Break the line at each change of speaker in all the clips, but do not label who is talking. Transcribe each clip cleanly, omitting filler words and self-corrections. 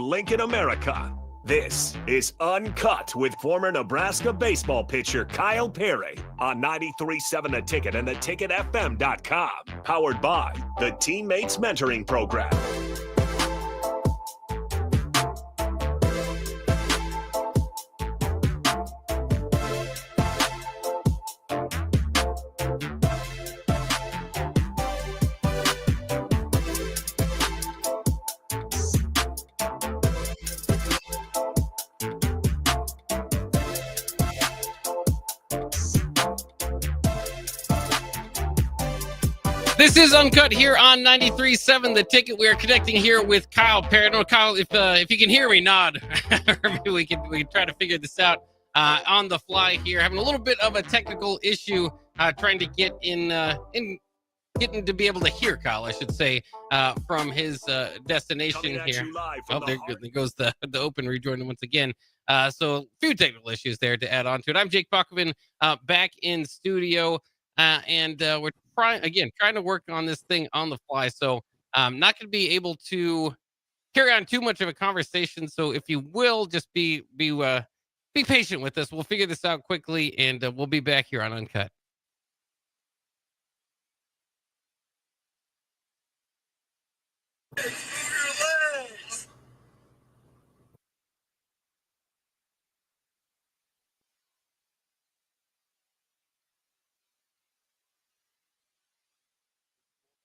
Lincoln, America. This is UnKut with former Nebraska baseball pitcher Kyle Perry on 93.7 The Ticket and theticketfm.com. Powered by the Teammates Mentoring Program.
This is UnKut here on 93.7 The Ticket. We are connecting here with Kyle Perry. I don't know, Kyle, if you can hear me, nod. Or maybe we can try to figure this out on the fly here. Having a little bit of a technical issue trying to get getting to be able to hear Kyle, I should say, from his destination here. Oh, there goes the open rejoining once again. So a few technical issues there to add on to it. I'm Jake Buckman, back in studio, and we're trying to work on this thing on the fly. So I'm not going to be able to carry on too much of a conversation. So if you will, just be patient with us. We'll figure this out quickly, and we'll be back here on UnKut.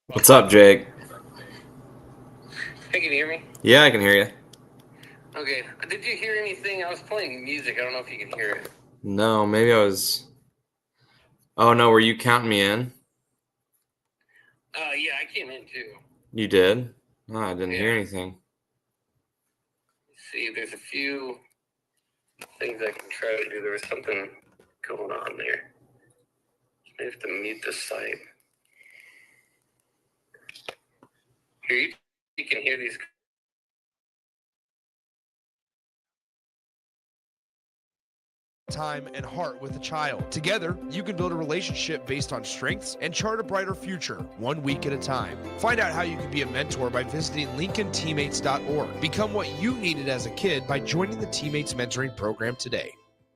What's up, Jake?
Hey, can you hear me?
Yeah, I can hear you.
Okay. Did you hear anything? I was playing music. I don't know if you can hear it.
No, maybe I was. Oh, no, were you counting me in?
Yeah, I came in too.
You did? No, I didn't hear anything.
Let's see, there's a few things I can try to do. There was something going on there. I have to mute the site. Here, you can hear these.
Time and heart with a child. Together, you can build a relationship based on strengths and chart a brighter future, 1 week at a time. Find out how you can be a mentor by visiting LincolnTeammates.org. Become what you needed as a kid by joining the Teammates Mentoring Program today.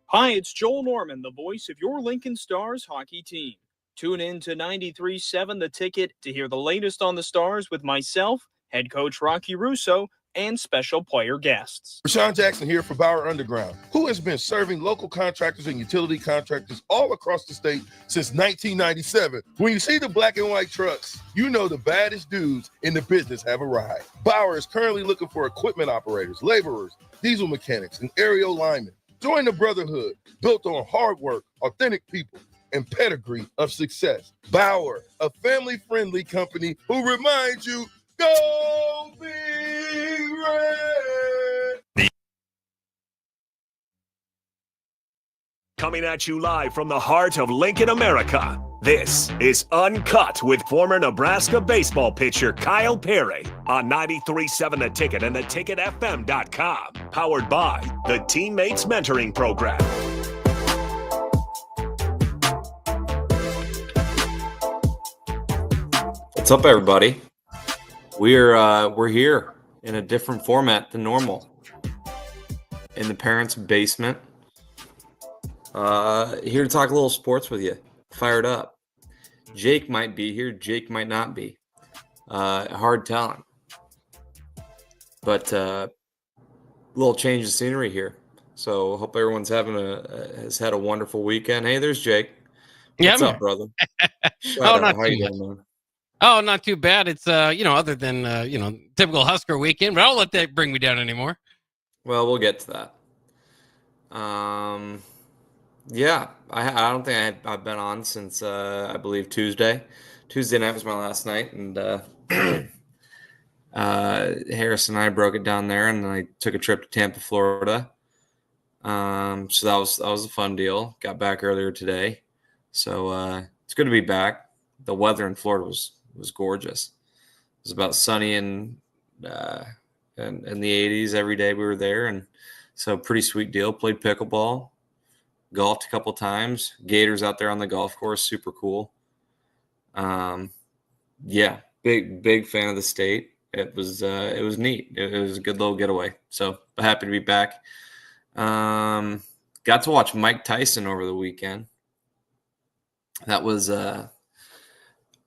Hi, it's Joel Norman, the voice of your Lincoln Stars hockey team. Tune in to 93.7 The Ticket to hear the latest on the Stars with myself, head coach Rocky Russo, and special player guests.
Rashawn Jackson here for Bauer Underground, who has been serving local contractors and utility contractors all across the state since 1997. When you see the black and white trucks, you know the baddest dudes in the business have arrived. Bauer is currently looking for equipment operators, laborers, diesel mechanics, and aerial linemen. Join the brotherhood built on hard work, authentic people, and pedigree of success. Bauer, a family-friendly company who reminds you, go Big Red!
Coming at you live from the heart of Lincoln, America. This is UnKut with former Nebraska baseball pitcher Kyle Perry on 93.7 The Ticket and theticketfm.com. Powered by the Teammates Mentoring Program.
What's up, everybody? We're here in a different format than normal. In the parents' basement. Here to talk a little sports with you. Fired up. Jake might be here. Jake might not be. Hard telling. But a little change of scenery here. So hope everyone's has had a wonderful weekend. Hey, there's Jake. What's up, brother?
Not too much. Man? Oh, not too bad. It's other than typical Husker weekend, but I don't let that bring me down anymore.
Well, we'll get to that. Yeah, I don't think I've been on since I believe Tuesday. Tuesday night was my last night, and Harris and I broke it down there, and then I took a trip to Tampa, Florida. So that was a fun deal. Got back earlier today, so it's good to be back. The weather in Florida was gorgeous. It was about sunny and in the 80s every day we were there, and so pretty sweet deal. Played pickleball, golfed a couple times. Gators out there on the golf course, super cool. Yeah, big fan of the state. it was neat. It was a good little getaway. So happy to be back. Got to watch Mike Tyson over the weekend. That was a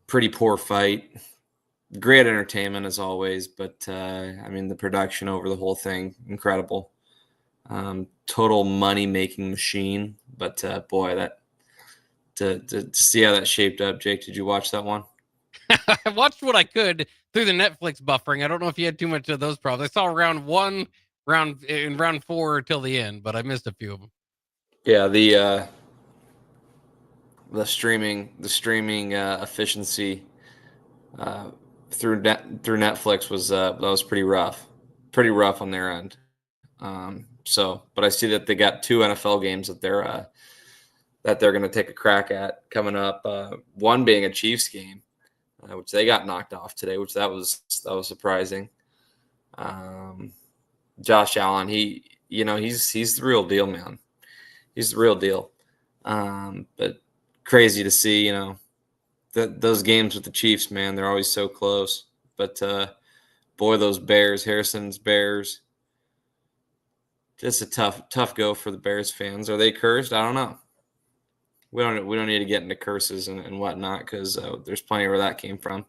pretty poor fight. Great entertainment as always, but I mean the production over the whole thing, incredible. Total money-making machine. But boy, that to see how that shaped up. Jake, did you watch that one?
I watched what I could through the Netflix buffering. I don't know if you had too much of those problems. I saw round 4 till the end, but I missed a few of them.
Yeah, the streaming efficiency through Netflix was that was pretty rough on their end. But I see that they got 2 NFL games that they're going to take a crack at coming up. One being a Chiefs game, which they got knocked off today, which that was surprising. Josh Allen, he's the real deal, man. He's the real deal. But crazy to see, those games with the Chiefs, man, they're always so close. But boy, those Bears, Harrison's Bears, just a tough go for the Bears fans. Are they cursed? I don't know. We don't need to get into curses and whatnot because there's plenty where that came from.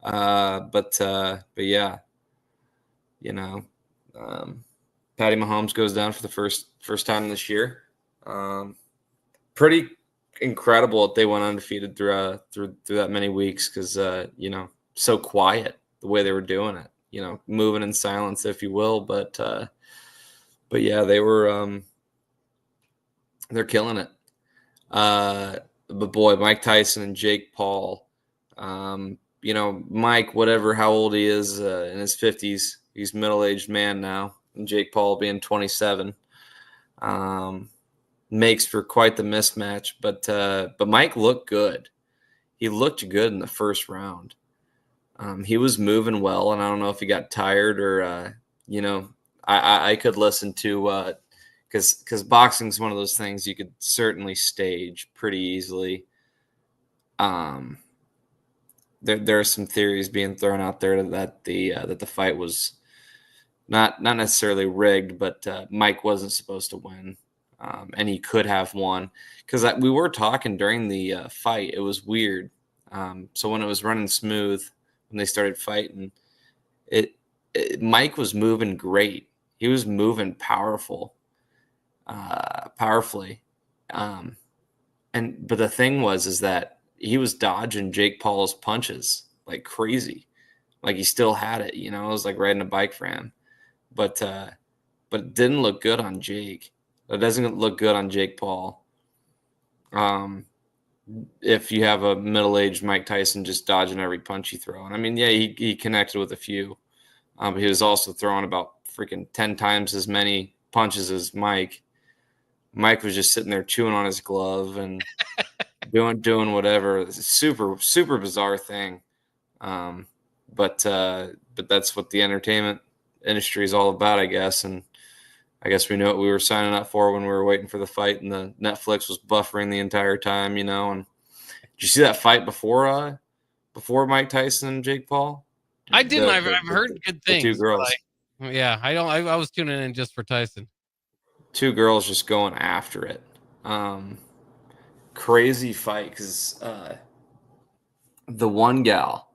But yeah, Patty Mahomes goes down for the first time this year. Pretty incredible that they went undefeated through that many weeks because so quiet the way they were doing it. Moving in silence, if you will. But yeah, they're killing it. But boy, Mike Tyson and Jake Paul, Mike, whatever, how old he is, in his 50s, he's a middle-aged man now, and Jake Paul being 27, makes for quite the mismatch, but Mike looked good. He looked good in the first round. He was moving well, and I don't know if he got tired or, I could listen to, because boxing is one of those things you could certainly stage pretty easily. There are some theories being thrown out there that the fight was not necessarily rigged, but Mike wasn't supposed to win, and he could have won because we were talking during the fight. It was weird. So when it was running smooth, when they started fighting, Mike was moving great. He was moving powerfully. But the thing is that he was dodging Jake Paul's punches like crazy. Like he still had it, it was like riding a bike for him. But it didn't look good on Jake. It doesn't look good on Jake Paul. If you have a middle-aged Mike Tyson just dodging every punch you throw. And I mean, yeah, he connected with a few. But he was also throwing about freaking 10 times as many punches as Mike. Mike was just sitting there chewing on his glove and doing whatever. It's a super, super bizarre thing. But that's what the entertainment industry is all about, I guess. And I guess we knew what we were signing up for when we were waiting for the fight, and the Netflix was buffering the entire time, And did you see that fight before Mike Tyson and Jake Paul?
I didn't. I've heard good things.
The 2 girls.
I was tuning in just for Tyson.
2 girls just going after it. Crazy fight because the one gal,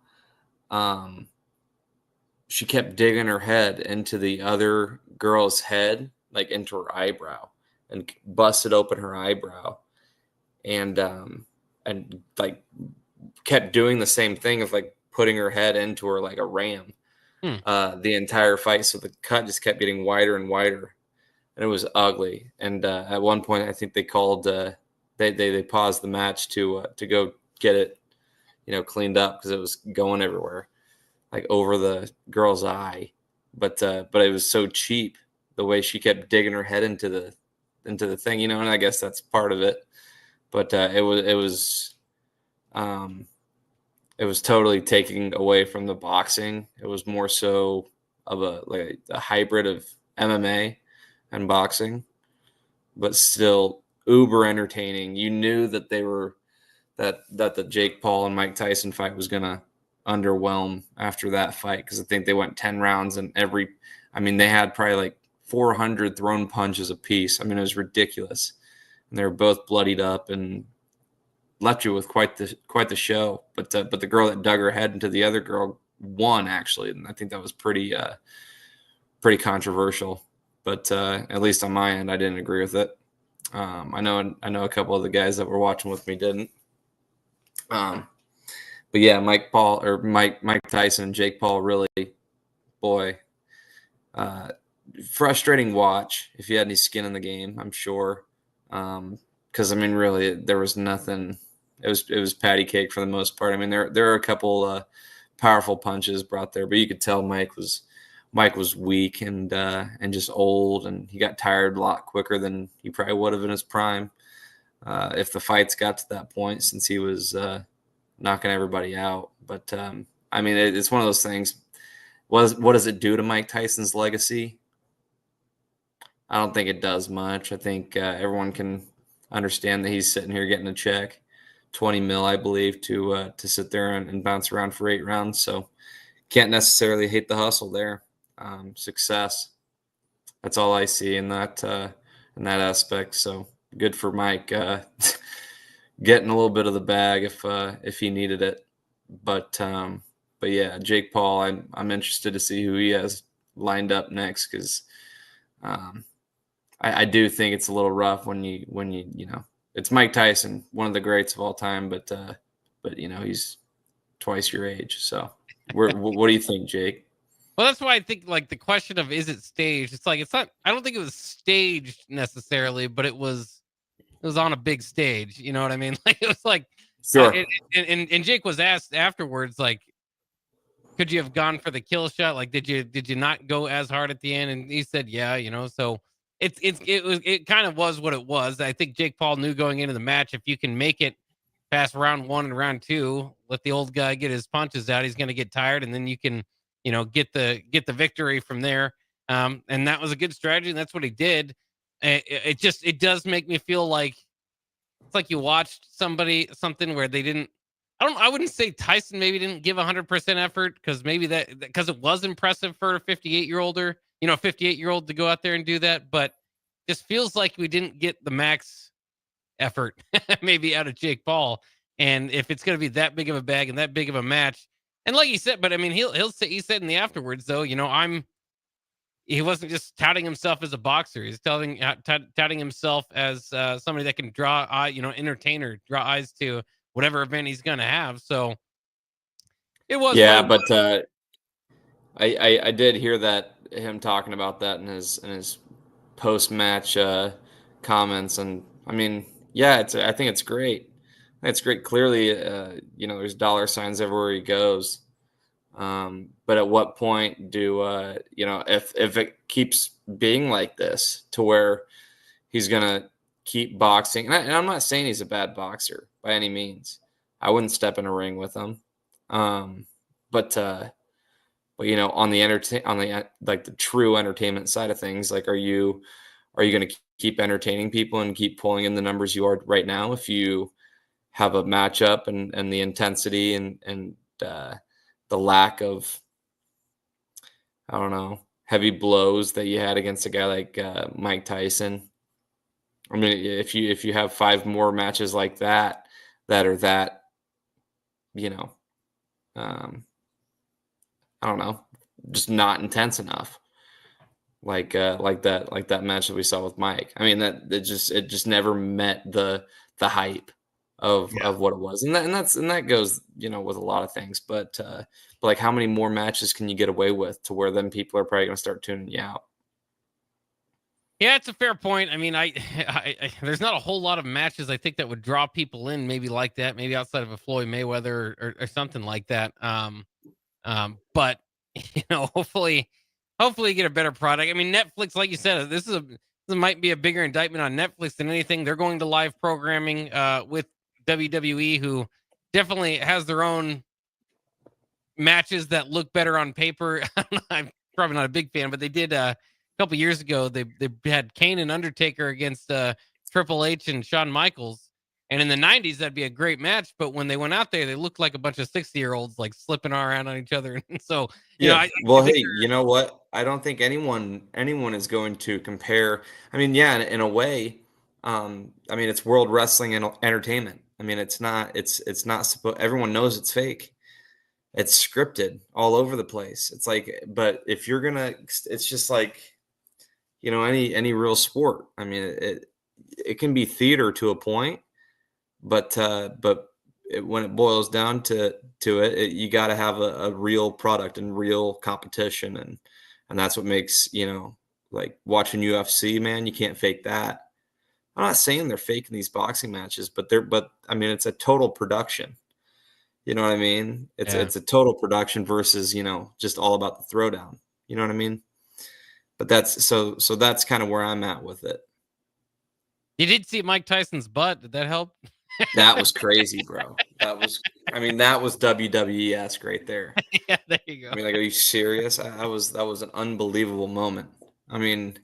she kept digging her head into the other girl's head, like into her eyebrow, and busted open her eyebrow, and like kept doing the same thing of like putting her head into her like a ram the entire fight. So the cut just kept getting wider and wider. And it was ugly. And at one point, I think they called. They paused the match to go get it, cleaned up because it was going everywhere, like over the girl's eye. But it was so cheap the way she kept digging her head into the thing, And I guess that's part of it. But it was totally taking away from the boxing. It was more so of a hybrid of MMA and boxing, but still uber entertaining. You knew that they were that the Jake Paul and Mike Tyson fight was gonna underwhelm after that fight, because I think they went 10 rounds and they had probably like 400 thrown punches apiece. I mean, it was ridiculous. And they were both bloodied up and left you with quite the show. But the girl that dug her head into the other girl won, actually, and I think that was pretty controversial. But at least on my end, I didn't agree with it. I know a couple of the guys that were watching with me didn't. But yeah, Mike Tyson and Jake Paul, really, boy, frustrating watch if you had any skin in the game, I'm sure. Because I mean, really, there was nothing. It was patty cake for the most part. I mean, there are a couple powerful punches brought there, but you could tell Mike was weak and just old, and he got tired a lot quicker than he probably would have in his prime if the fights got to that point, since he was knocking everybody out. But I mean, it's one of those things. What does it do to Mike Tyson's legacy? I don't think it does much. I think everyone can understand that he's sitting here getting a check, $20 million, I believe, to sit there and bounce around for 8 rounds. So can't necessarily hate the hustle there. Success. That's all I see in that aspect. So good for Mike getting a little bit of the bag if he needed it. But yeah, Jake Paul, I'm interested to see who he has lined up next, because I do think it's a little rough when you it's Mike Tyson, one of the greats of all time, but he's twice your age. So what do you think, Jake?
Well, that's why I think, like, the question of, is it staged? It's like, it's not. I don't think it was staged necessarily, but it was on a big stage. You know what I mean? Like, it was like,
Sure.
And Jake was asked afterwards, like, could you have gone for the kill shot? Like, did you not go as hard at the end? And he said, yeah. So it kind of was what it was. I think Jake Paul knew going into the match, if you can make it past round 1 and round 2, let the old guy get his punches out, he's going to get tired, and then you can get the victory from there. And that was a good strategy, and that's what he did. It does make me feel like it's like you watched something where they didn't. I wouldn't say Tyson maybe didn't give 100% effort, because maybe because it was impressive for a 58-year-old to go out there and do that, but just feels like we didn't get the max effort maybe out of Jake Paul. And if it's going to be that big of a bag and that big of a match, and like you said, but I mean, he said in the afterwards, though, he wasn't just touting himself as a boxer. He's touting himself as somebody that can draw entertainer, draw eyes to whatever event he's going to have. So it was.
Yeah, but I did hear that, him talking about that in his post-match comments, and I mean, yeah, I think it's great. It's great. Clearly, there's dollar signs everywhere he goes. But at what point do if it keeps being like this, to where he's gonna keep boxing? And I'm not saying he's a bad boxer by any means. I wouldn't step in a ring with him. But on the like the true entertainment side of things, like, are you going to keep entertaining people and keep pulling in the numbers you are right now if you have a matchup and the intensity and the lack of, I don't know, heavy blows that you had against a guy like Mike Tyson? I mean, if you have 5 more matches like that are that, I don't know, just not intense enough, like that match that we saw with Mike. I mean, it just never met the hype of what it was, and that goes with a lot of things. But like, how many more matches can you get away with to where then people are probably going to start tuning you out?
Yeah, it's a fair point. I mean, I there's not a whole lot of matches I think that would draw people in, maybe like that, maybe outside of a Floyd Mayweather or something like that. But hopefully you get a better product. I mean, Netflix, like you said, this might be a bigger indictment on Netflix than anything. They're going to live programming with WWE, who definitely has their own matches that look better on paper. I'm probably not a big fan, but they did a couple years ago. They had Kane and Undertaker against Triple H and Shawn Michaels, And in the 90s, that'd be a great match. But when they went out there, they looked like a bunch of 60-year-olds like slipping around on each other. And so,
Yeah.
I
Well,
think
hey, you know what? I don't think anyone is going to compare. I mean, yeah, in a way, I mean, it's world wrestling and entertainment. I mean, it's not supposed. Everyone knows it's fake. It's scripted all over the place. It's like, but if you're gonna, it's just like, any real sport. I mean, it can be theater to a point, but when it boils down to it, you got to have a real product and real competition, and that's what makes, like watching UFC, man. You can't fake that. I'm not saying they're faking these boxing matches, but I mean, it's a total production. You know what I mean? It's a total production versus, just all about the throwdown. You know what I mean? But that's kind of where I'm at with it.
you did see Mike Tyson's butt. Did that help?
That was crazy, bro. That was WWE-esque right there.
Yeah, there you go.
I mean, like, are you serious? That was an unbelievable moment. I mean,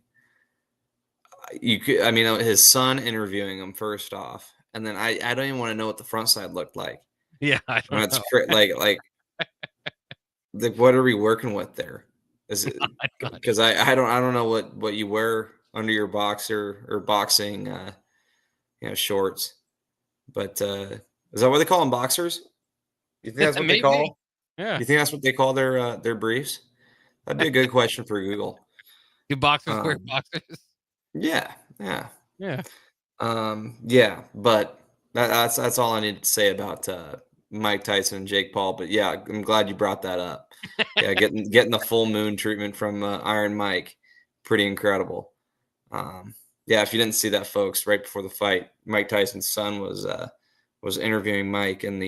his son interviewing him first off, and then I don't even want to know what the front side looked like.
Yeah, I don't know.
Like, what are we working with there? Is it because I don't know what you wear under your boxer or boxing shorts, but is that what they call them, boxers? You think that's what they call?
Yeah.
You think that's what they call their briefs? That'd be a good question for Google.
Do boxers wear boxers?
Yeah.
Yeah.
Yeah, but that's all I need to say about Mike Tyson and Jake Paul. But yeah, I'm glad you brought that up. Yeah, getting the full moon treatment from Iron Mike, pretty incredible. Yeah, if you didn't see that, folks, right before the fight, Mike Tyson's son was interviewing Mike in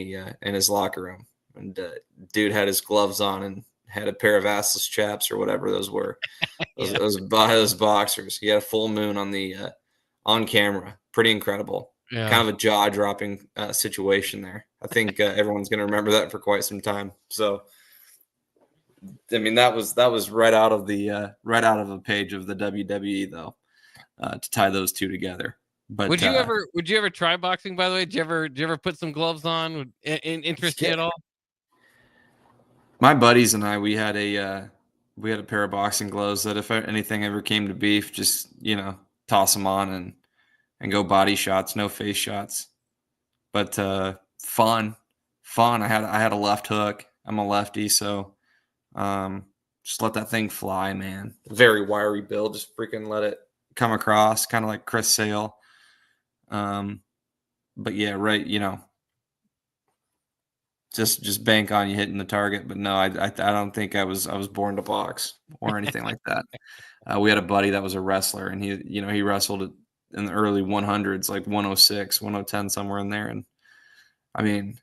his locker room, and dude had his gloves on and had a pair of assless chaps or whatever those were. Those boxers. He had a full moon on camera. Pretty incredible.
Yeah.
Kind of a jaw-dropping situation there. I think everyone's going to remember that for quite some time. So, I mean, that was right out of a page of the WWE, though, to tie those two together. But
would you ever try boxing? By the way, did you ever put some gloves on? Would interest you at all?
My buddies and I, we had a pair of boxing gloves that if anything ever came to beef, just toss them on and go body shots, no face shots. But fun. I had a left hook. I'm a lefty, so just let that thing fly, man. Very wiry build, just freaking let it come across, kind of like Chris Sale. But yeah, right, just bank on you hitting the target. But no, I don't think I was born to box or anything like that. We had a buddy that was a wrestler, and he wrestled in the early 100s, like 106, 110, somewhere in there. And I mean,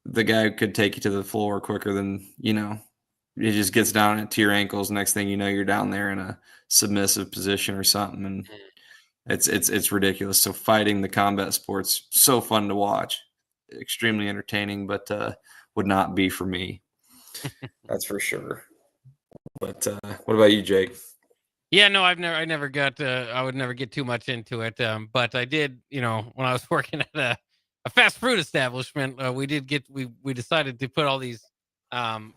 the guy could take you to the floor quicker than, he just gets down to your ankles. Next thing you know, you're down there in a submissive position or something. And it's ridiculous. So fighting, the combat sports, so fun to watch, extremely entertaining, but would not be for me. That's for sure. But what about you, Jake?
Yeah, no, I never got. I would never get too much into it. But I did, when I was working at a fast food establishment, we decided to put all these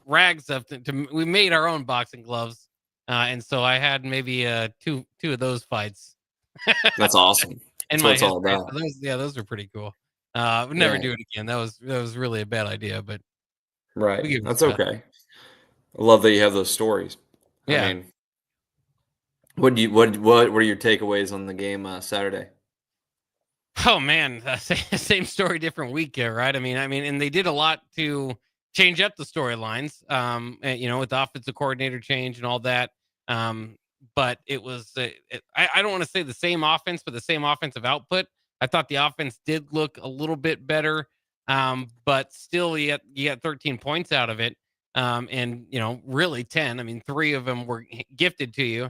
rags up we made our own boxing gloves, and so I had maybe two of those fights.
That's awesome.
In
That's
my
all about.
So those were pretty cool. Would never do it again. That was really a bad idea, but
right. That's okay. I love that you have those stories.
Yeah.
I mean, what were your takeaways on the game Saturday?
Oh man, same story, different week, right? I mean, and they did a lot to change up the storylines. With the offensive coordinator change and all that. But it was, I don't want to say the same offense, but the same offensive output. I thought the offense did look a little bit better, but still, you got 13 points out of it, and really 10. I mean, 3 of them were gifted to you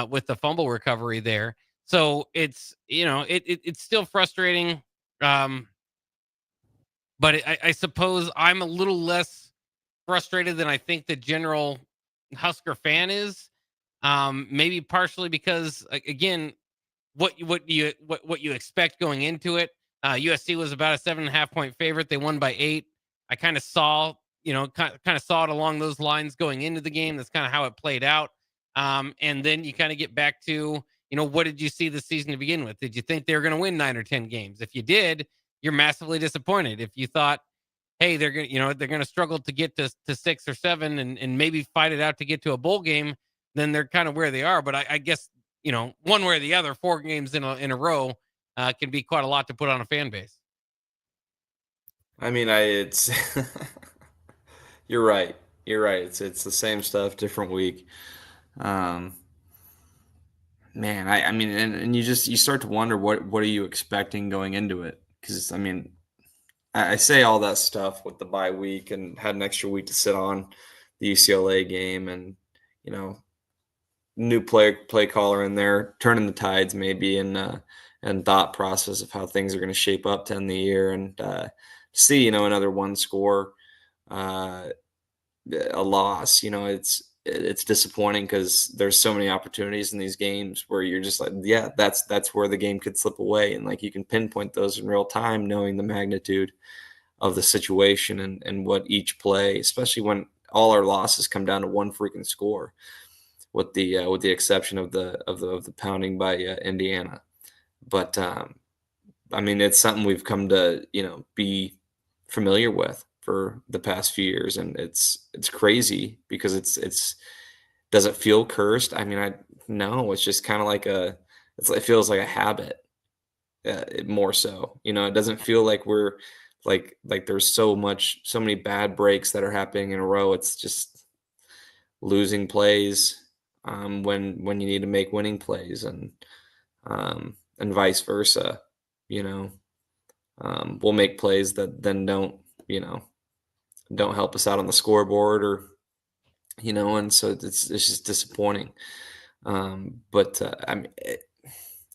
with the fumble recovery there. So it's it's still frustrating, but I suppose I'm a little less frustrated than I think the general Husker fan is. Maybe partially because, again, what you expect going into it. USC was about a 7.5-point favorite. They won by 8. I kind of saw, kind of saw it along those lines going into the game. That's kind of how it played out. And then you kind of get back to, what did you see the season to begin with? Did you think they were going to win 9 or 10 games? If you did, you're massively disappointed. If you thought, hey, they're going to, they're going to struggle to get to 6 or 7 and maybe fight it out to get to a bowl game, then they're kind of where they are. But I guess, one way or the other, 4 games in a row can be quite a lot to put on a fan base.
I mean, it's you're right. You're right. It's the same stuff, different week. Man, I mean, and you start to wonder what are you expecting going into it? Because I mean, I say all that stuff with the bye week and had an extra week to sit on the UCLA game, and new play caller in there, turning the tides maybe, and thought process of how things are going to shape up to end the year, and see another one score, a loss. It's disappointing because there's so many opportunities in these games where you're just like, yeah, that's where the game could slip away, and like you can pinpoint those in real time, knowing the magnitude of the situation and what each play, especially when all our losses come down to one freaking score, with the exception of the pounding by Indiana. But I mean, it's something we've come to be familiar with for the past few years, and it's crazy because it's does it feel cursed? I mean, no, it's just kind of like it feels like a habit, more so. It doesn't feel like we're like there's so many bad breaks that are happening in a row. It's just losing plays when you need to make winning plays, and vice versa. We'll make plays that then don't help us out on the scoreboard, or and so it's just disappointing. But I mean,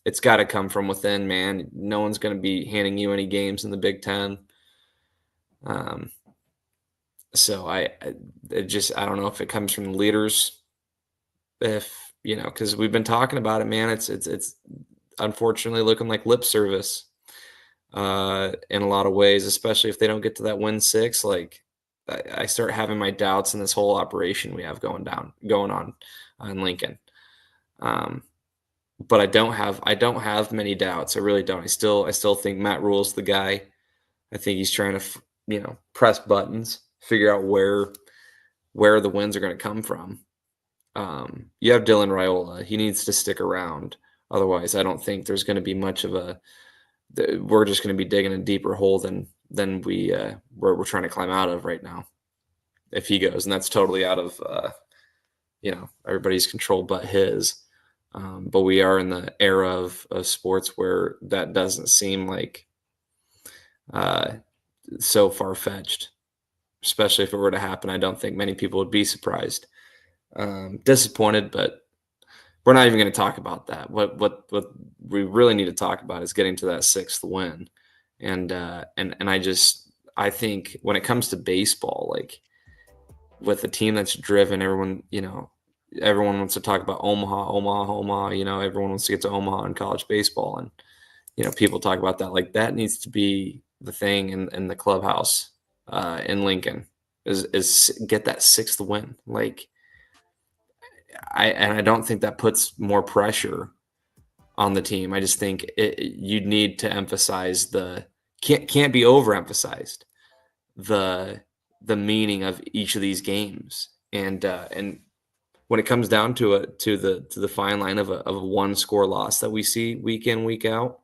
it's got to come from within, man. No one's going to be handing you any games in the Big Ten. So I don't know if it comes from the leaders, because we've been talking about it, man. It's unfortunately looking like lip service in a lot of ways, especially if they don't get to that win 6. Like I start having my doubts in this whole operation we have going on in Lincoln. But I don't have many doubts. I really don't. I still think Matt Rule's the guy. I think he's trying to press buttons, figure out where the wins are going to come from. You have Dylan Raiola. He needs to stick around. Otherwise, I don't think there's going to be much of we're just going to be digging a deeper hole than we're trying to climb out of right now, if he goes. And that's totally out of everybody's control but his. But we are in the era of sports where that doesn't seem like so far-fetched, especially if it were to happen. I don't think many people would be surprised. Disappointed, but we're not even going to talk about that. What we really need to talk about is getting to that 6th win. And I think when it comes to baseball, like with a team that's driven, everyone wants to talk about Omaha. Everyone wants to get to Omaha in college baseball, and people talk about that. Like that needs to be the thing in the clubhouse in Lincoln is get that 6th win. Like I don't think that puts more pressure on the team. I just think you need to emphasize can't be overemphasized the meaning of each of these games, and when it comes down to the fine line of a 1-score loss that we see week in, week out,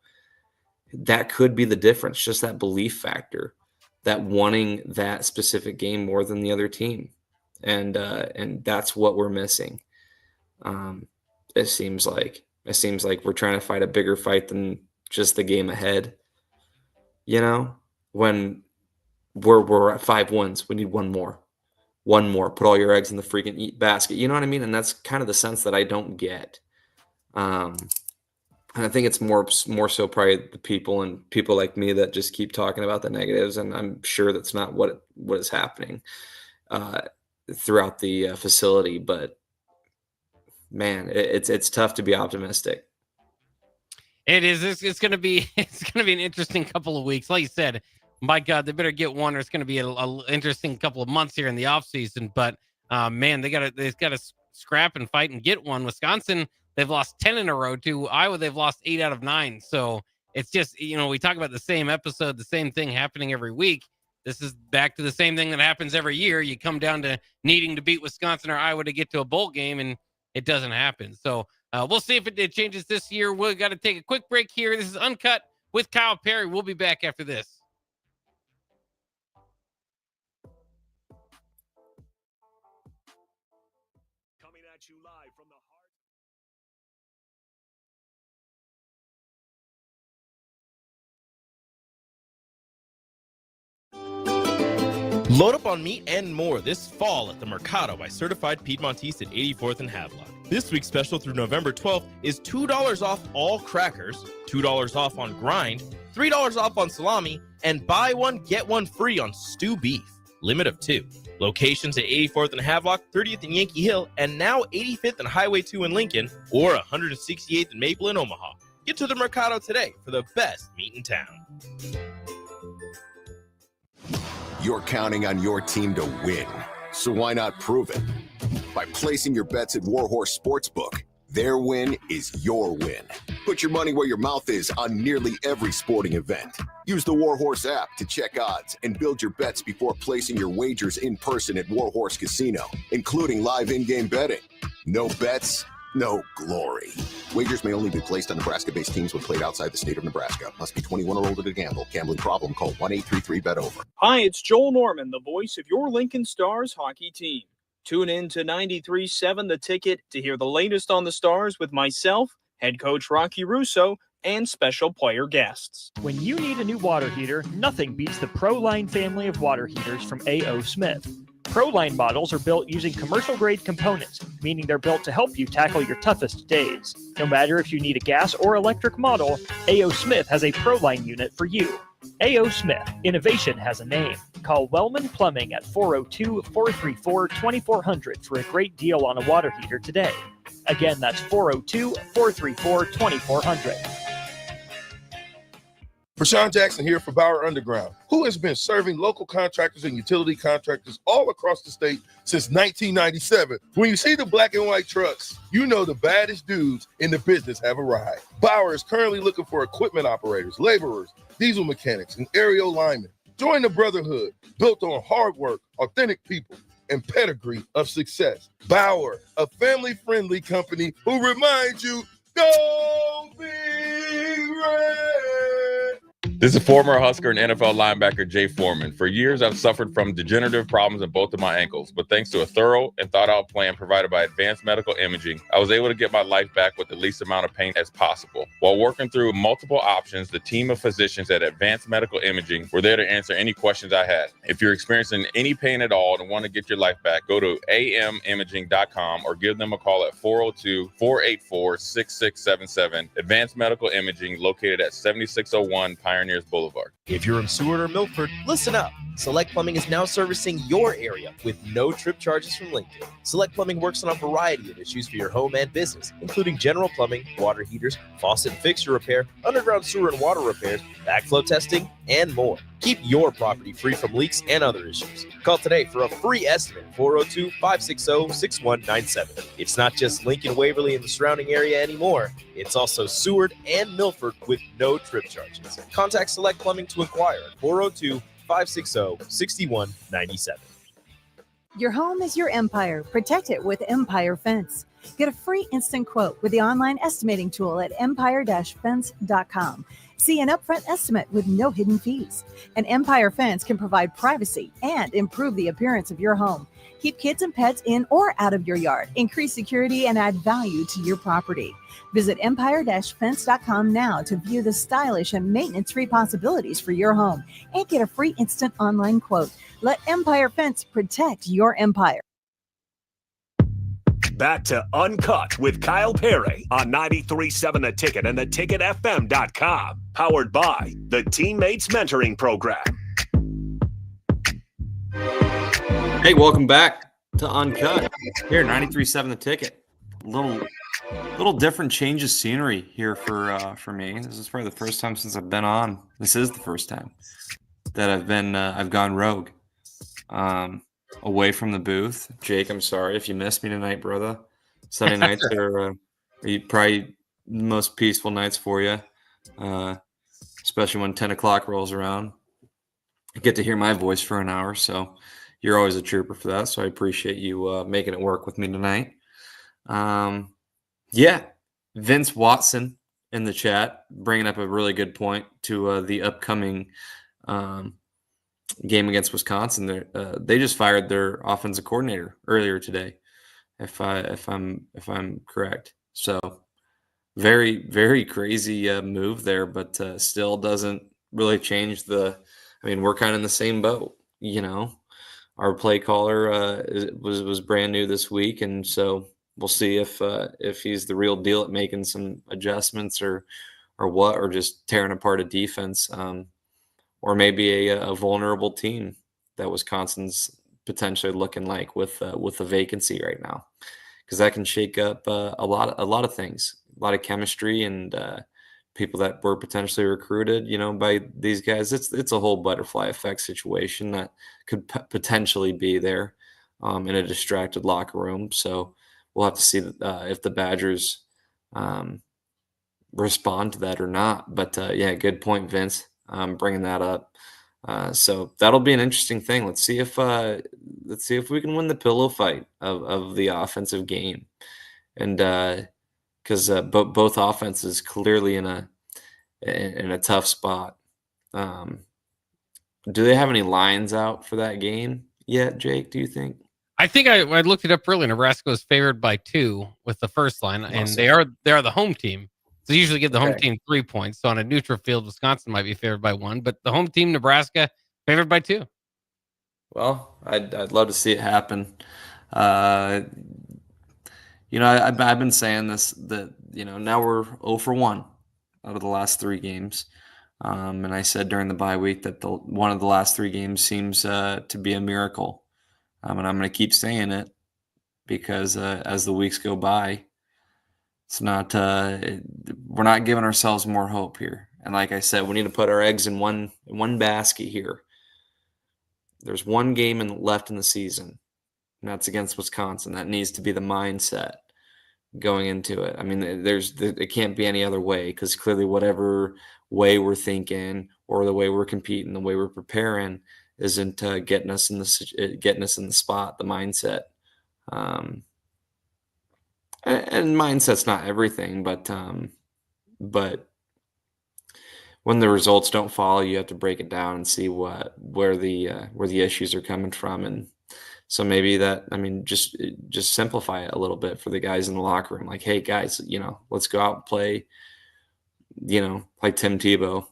that could be the difference. Just that belief factor, that wanting that specific game more than the other team, and that's what we're missing. It seems like we're trying to fight a bigger fight than just the game ahead. When we're at 5 wins, we need one more. Put all your eggs in the freaking basket. You know what I mean? And that's kind of the sense that I don't get. And I think it's more so probably the people like me that just keep talking about the negatives. And I'm sure that's not what is happening throughout the facility. But man, it's tough to be optimistic.
It is. It's going to be. It's going to be an interesting couple of weeks. Like you said, my God, they better get one, or it's going to be a interesting couple of months here in the offseason. But man, they've got to scrap and fight and get one. Wisconsin, they've lost 10 in a row. To Iowa, they've lost 8 out of 9. So it's just, we talk about the same episode, the same thing happening every week. This is back to the same thing that happens every year. You come down to needing to beat Wisconsin or Iowa to get to a bowl game, and it doesn't happen. So we'll see if it changes this year. We've got to take a quick break here. This is Uncut with Kyle Perry. We'll be back after this.
Coming at you live from the heart.
Load up on meat and more this fall at the Mercado by Certified Piedmontese at 84th and Havelock. This week's special through November 12th is $2 off all crackers, $2 off on grind, $3 off on salami, and buy one, get one free on stew beef. Limit of 2. Locations at 84th and Havelock, 30th and Yankee Hill, and now 85th and Highway 2 in Lincoln, or 168th and Maple in Omaha. Get to the Mercado today for the best meat in town.
You're counting on your team to win, so why not prove it? By placing your bets at Warhorse Sportsbook. Their win is your win. Put your money where your mouth is on nearly every sporting event. Use the Warhorse app to check odds and build your bets before placing your wagers in person at Warhorse Casino, including live in-game betting. No bets, no glory. Wagers may only be placed on Nebraska-based teams when played outside the state of Nebraska. Must be 21 or older to gamble. Gambling problem? Call 1-833-BET-OVER.
Hi, it's Joel Norman, the voice of your Lincoln Stars hockey team. Tune in to 93.7 The Ticket to hear the latest on the Stars with myself, head coach Rocky Russo, and special player guests.
When you need a new water heater, nothing beats the ProLine family of water heaters from A.O. Smith. ProLine models are built using commercial-grade components, meaning they're built to help you tackle your toughest days. No matter if you need a gas or electric model, A.O. Smith has a ProLine unit for you. A.O. Smith, innovation has a name. Call Wellman Plumbing at 402-434-2400 for a great deal on a water heater today. Again, that's 402-434-2400.
Rashawn Jackson here for Bauer Underground, who has been serving local contractors and utility contractors all across the state since 1997. When you see the black and white trucks, you know the baddest dudes in the business have arrived. Bauer is currently looking for equipment operators, laborers, diesel mechanics, and aerial linemen. Join the brotherhood built on hard work, authentic people, and pedigree of success. Bauer, a family-friendly company who reminds you, go Big Red!
This is former Husker and NFL linebacker Jay Foreman. For years, I've suffered from degenerative problems in both of my ankles, but thanks to a thorough and thought-out plan provided by Advanced Medical Imaging, I was able to get my life back with the least amount of pain as possible. While working through multiple options, the team of physicians at Advanced Medical Imaging were there to answer any questions I had. If you're experiencing any pain at all and want to get your life back, go to amimaging.com or give them a call at 402-484-6677. Advanced Medical Imaging, located at 7601 Pioneers Boulevard.
If you're in Seward or Milford, listen up. Select Plumbing is now servicing your area with no trip charges from Lincoln. Select Plumbing works on a variety of issues for your home and business, including general plumbing, water heaters, faucet and fixture repair, underground sewer and water repairs, backflow testing, and more. Keep your property free from leaks and other issues. Call today for a free estimate, 402-560-6197. It's not just Lincoln, Waverly, and the surrounding area anymore. It's also Seward and Milford with no trip charges. Contact Select Plumbing to inquire at 402-560-6197.
Your home is your empire. Protect it with Empire Fence. Get a free instant quote with the online estimating tool at empire-fence.com. See an upfront estimate with no hidden fees. An Empire Fence can provide privacy and improve the appearance of your home. Keep kids and pets in or out of your yard. Increase security and add value to your property. Visit empire-fence.com now to view the stylish and maintenance-free possibilities for your home and get a free instant online quote. Let Empire Fence protect your empire.
Back to Uncut with Kyle Perry on 93.7 The Ticket and theticketfm.com. Powered by the Teammates Mentoring Program.
Hey, welcome back to Uncut here, 93.7 The Ticket. A little Little different change of scenery here for me. This is probably the first time since I've been on. This is the first time that I've gone rogue, away from the booth. Jake, I'm sorry if you missed me tonight, brother. Sunday nights are probably the most peaceful nights for you, especially when 10 o'clock rolls around. I get to hear my voice for an hour, so you're always a trooper for that. So I appreciate you making it work with me tonight. Yeah, Vince Watson in the chat bringing up a really good point to the upcoming game against Wisconsin. They just fired their offensive coordinator earlier today, if I'm correct. So very, very crazy move there, but still doesn't really change the. I mean, we're kind of in the same boat, you know. Our play caller was brand new this week, and so we'll see if he's the real deal at making some adjustments or what, or just tearing apart a defense, or maybe a vulnerable team that Wisconsin's potentially looking like with a vacancy right now, because that can shake up a lot of things, a lot of chemistry and people that were potentially recruited, by these guys. It's a whole butterfly effect situation that could potentially be there in a distracted locker room. So we'll have to see if the Badgers respond to that or not. But yeah, good point, Vince, bringing that up. So that'll be an interesting thing. Let's see if we can win the pillow fight of the offensive game, and because both offenses clearly in a tough spot. Do they have any lines out for that game yet, Jake? Do you think?
I think I looked it up earlier. Nebraska was favored by 2 with the first line, and
Awesome.
they are the home team. So they usually give the home
Okay.
team 3 points. So on a neutral field, Wisconsin might be favored by 1, but the home team, Nebraska, favored by 2.
Well, I'd love to see it happen. I've been saying this, that now we're 0 for 1 out of the last 3 games, and I said during the bye week that one of the last 3 games seems to be a miracle, and I'm going to keep saying it because as the weeks go by, it's not we're not giving ourselves more hope here. And like I said, we need to put our eggs in one basket here. There's one game left in the season, and that's against Wisconsin. That needs to be the mindset going into it. I mean, it can't be any other way, because clearly whatever way we're thinking or the way we're competing, the way we're preparing isn't getting us in the spot, the mindset. And mindset's not everything, but when the results don't follow, you have to break it down and see where the issues are coming from. And so maybe just simplify it a little bit for the guys in the locker room. Like, hey guys, let's go out and play, like Tim Tebow,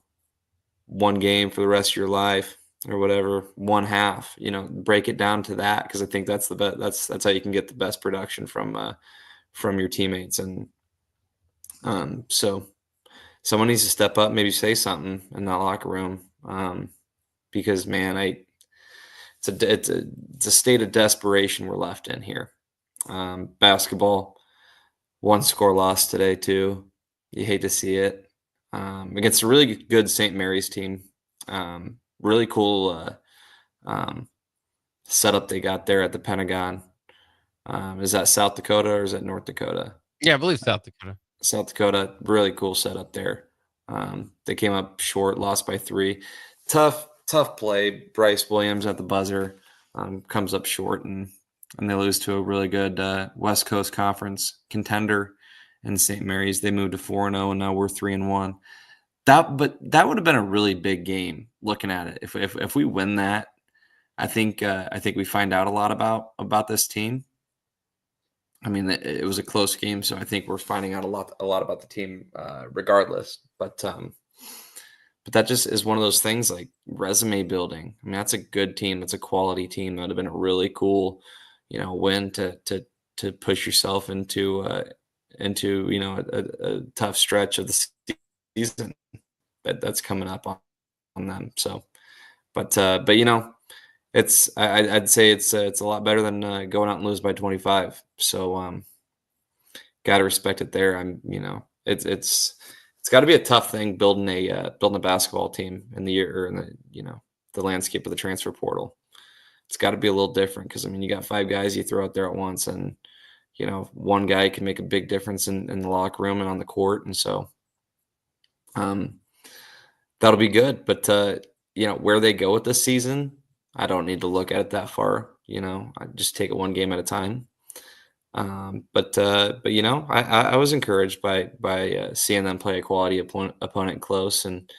one game for the rest of your life or whatever, one half, break it down to that. Cause I think that's the best, that's how you can get the best production from your teammates. And so someone needs to step up, maybe say something in that locker room, because man, it's a state of desperation we're left in here. Basketball, 1-score loss today too. You hate to see it, against a really good St. Mary's team. Really cool setup they got there at the Pentagon. Is that South Dakota or is that North Dakota?
Yeah, I believe South Dakota.
South Dakota, really cool setup there. They came up short, lost by 3. Tough play. Bryce Williams at the buzzer comes up short, and they lose to a really good West Coast Conference contender in St. Mary's. They moved to 4-0, and now we're 3-1. That would have been a really big game. Looking at it, if we win that, I think we find out a lot about this team. I mean, it was a close game, so I think we're finding out a lot about the team, regardless. But that just is one of those things, like resume building. I mean, that's a good team. That's a quality team. That would have been a really cool, win to push yourself into a tough stretch of the season that's coming up on them. So, but I'd say it's a lot better than going out and lose by 25. So got to respect it there. It's got to be a tough thing building a basketball team in the year or in the landscape of the transfer portal. It's got to be a little different because you got 5 guys you throw out there at once, and one guy can make a big difference in the locker room and on the court, and so that'll be good. But where they go with this season, I don't need to look at it that far. I just take it one game at a time. But I was encouraged by seeing them play a quality opponent close, and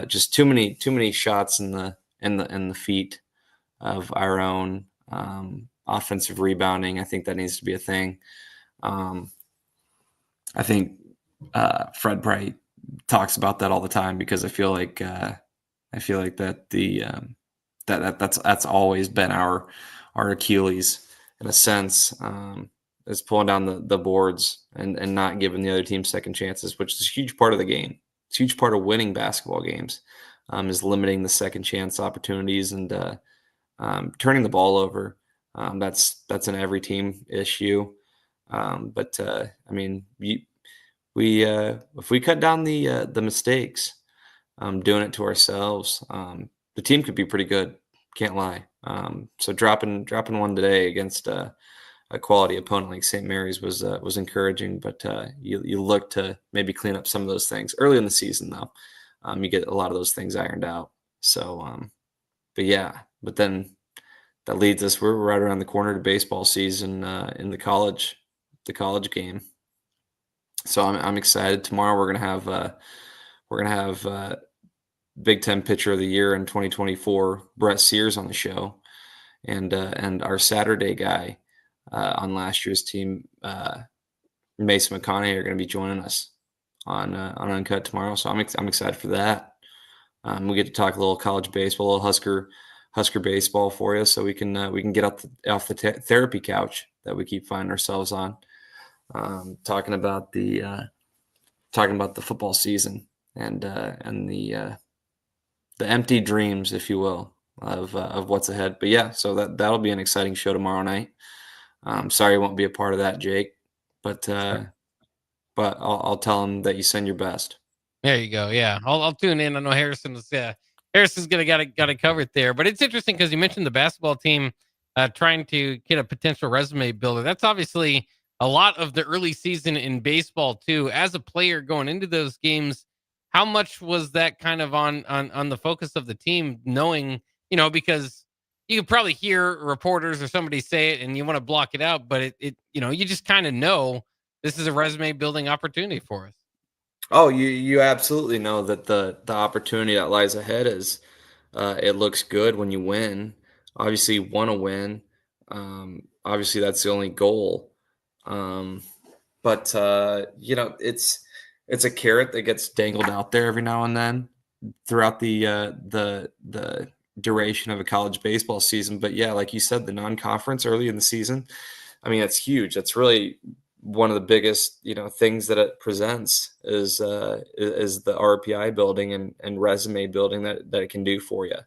just too many shots in the feet of our own offensive rebounding. I think that needs to be a thing. I think Fred Bright talks about that all the time because I feel like that that's always been our Achilles in a sense, is pulling down the boards and not giving the other team second chances, which is a huge part of the game. It's a huge part of winning basketball games, is limiting the second chance opportunities and turning the ball over. That's an every team issue. If we cut down the mistakes, doing it to ourselves, the team could be pretty good. Can't lie. So dropping one today against a quality opponent like St. Mary's was encouraging, but you look to maybe clean up some of those things early in the season, though. You get a lot of those things ironed out. So, but then that leads us. We're right around the corner to baseball season in the college game. So I'm excited. Tomorrow we're gonna have Big Ten Pitcher of the Year in 2024, Brett Sears, on the show, and our Saturday guy on last year's team, Mason McConaughey, are going to be joining us on UnKut tomorrow. So I'm excited for that. We get to talk a little college baseball, a little Husker baseball for you, so we can get off the therapy couch that we keep finding ourselves on, talking about the football season and the empty dreams, if you will, of what's ahead. But yeah, so that'll be an exciting show tomorrow night. Sorry I won't be a part of that, Jake, but I'll tell him that you send your best.
There you go. Yeah, I'll tune in. I know Harrison's gonna got it covered there. But it's interesting because you mentioned the basketball team trying to get a potential resume builder. That's obviously a lot of the early season in baseball too. As a player going into those games, how much was that kind of on the focus of the team, knowing, because you could probably hear reporters or somebody say it and you want to block it out, but it you just kind of know this is a resume building opportunity for us.
Oh, you absolutely know that the opportunity that lies ahead is it looks good when you win. Obviously, you want to win. Obviously, that's the only goal. But it's a carrot that gets dangled out there every now and then throughout the duration of a college baseball season. But yeah, like you said, the non-conference early in the season, it's huge. That's really one of the biggest things that it presents is the RPI building and resume building that it can do for you,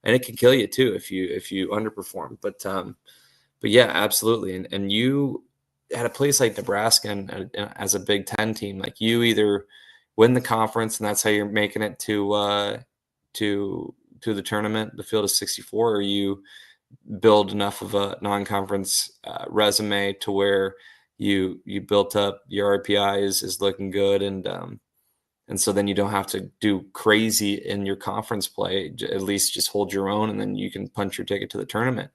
and it can kill you too if you underperform. But yeah, absolutely. And you at a place like Nebraska and as a Big Ten team, like, you either win the conference and that's how you're making it to the tournament, the field of 64, or you build enough of a non-conference resume to where you built up your RPI is looking good, and so then you don't have to do crazy in your conference play. At least just hold your own, and then you can punch your ticket to the tournament.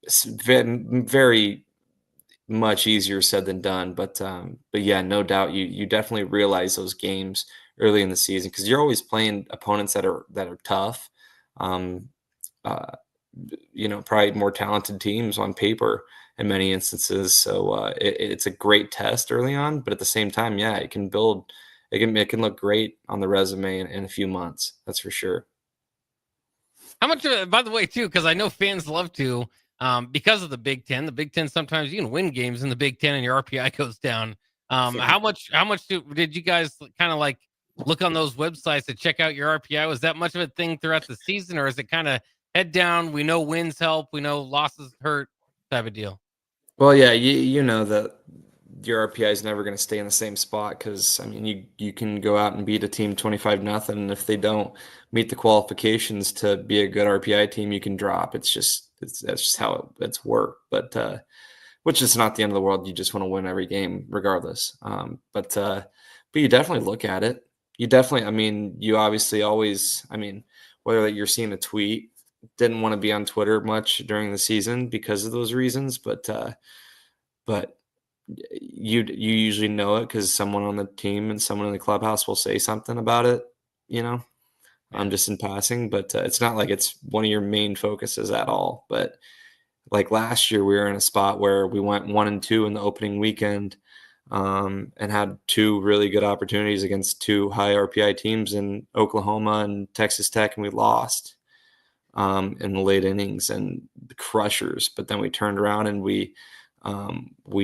It's very much easier said than done, but yeah, no doubt you definitely realize those games early in the season because you're always playing opponents that are tough. Probably more talented teams on paper in many instances. So it's a great test early on, but at the same time, yeah, it can look great on the resume in a few months. That's for sure.
How much, by the way, too, because I know fans love to, because of the Big Ten. The Big Ten, sometimes you can win games in the Big Ten and your RPI goes down. How much did you guys kind of like look on those websites to check out your RPI? Was that much of a thing throughout the season, or is it kind of head down? We know wins help, we know losses hurt type of deal.
Well, yeah, you know that your RPI is never going to stay in the same spot because, I mean, you can go out and beat a team 25-0, and if they don't meet the qualifications to be a good RPI team, you can drop. That's just how it's worked. But which is not the end of the world. You just want to win every game regardless. But you definitely look at it. You definitely, I mean, you obviously always, I mean, whether you're seeing a tweet, didn't want to be on Twitter much during the season because of those reasons, but you usually know it because someone on the team and someone in the clubhouse will say something about it, just in passing, but it's not like it's one of your main focuses at all. But like last year, we were in a spot where we went 1-2 in the opening weekend, and had 2 really good opportunities against 2 high RPI teams in Oklahoma and Texas Tech, and we lost in the late innings and the crushers. But then we turned around and we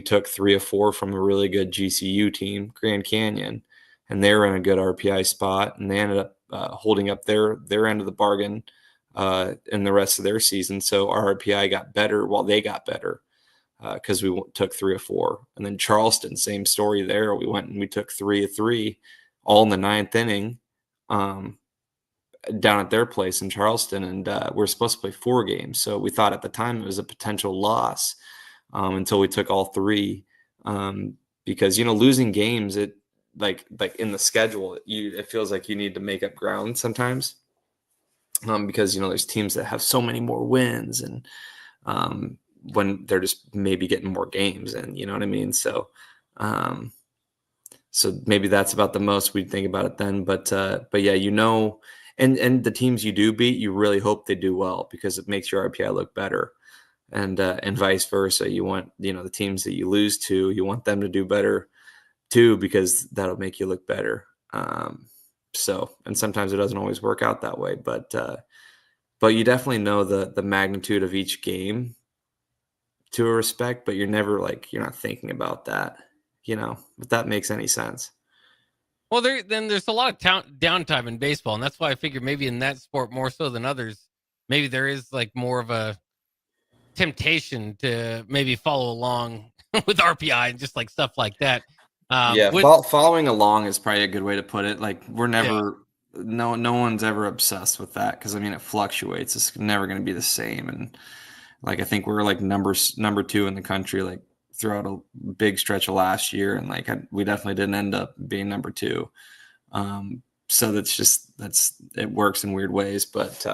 took 3 of 4 from a really good GCU team, Grand Canyon, and they were in a good RPI spot, and they ended up holding up their end of the bargain in the rest of their season. So our RPI got better while they got better because we took 3 of 4. And then Charleston, same story there. We went and we took 3 of 3 all in the 9th inning down at their place in Charleston, and we're supposed to play 4 games. So we thought at the time it was a potential loss until we took all 3 because, losing games, it like in the schedule, it feels like you need to make up ground sometimes because, there's teams that have so many more wins and when they're just maybe getting more games, and you know what I mean? So maybe that's about the most we'd think about it then. But yeah, and the teams you do beat, you really hope they do well because it makes your RPI look better. And vice versa. You want, the teams that you lose to, you want them to do better too, because that'll make you look better. And sometimes it doesn't always work out that way, but you definitely know the magnitude of each game to a respect, but you're never you're not thinking about that, if that makes any sense.
Well, there's a lot of downtime in baseball, and that's why I figure maybe in that sport more so than others, maybe there is more of a temptation to maybe follow along with RPI and just stuff like that.
Following along is probably a good way to put it. We're never, no one's ever obsessed with that because it fluctuates. It's never going to be the same. And I think we're number 2 in the country throughout a big stretch of last year, and we definitely didn't end up being number 2. So it works in weird ways, but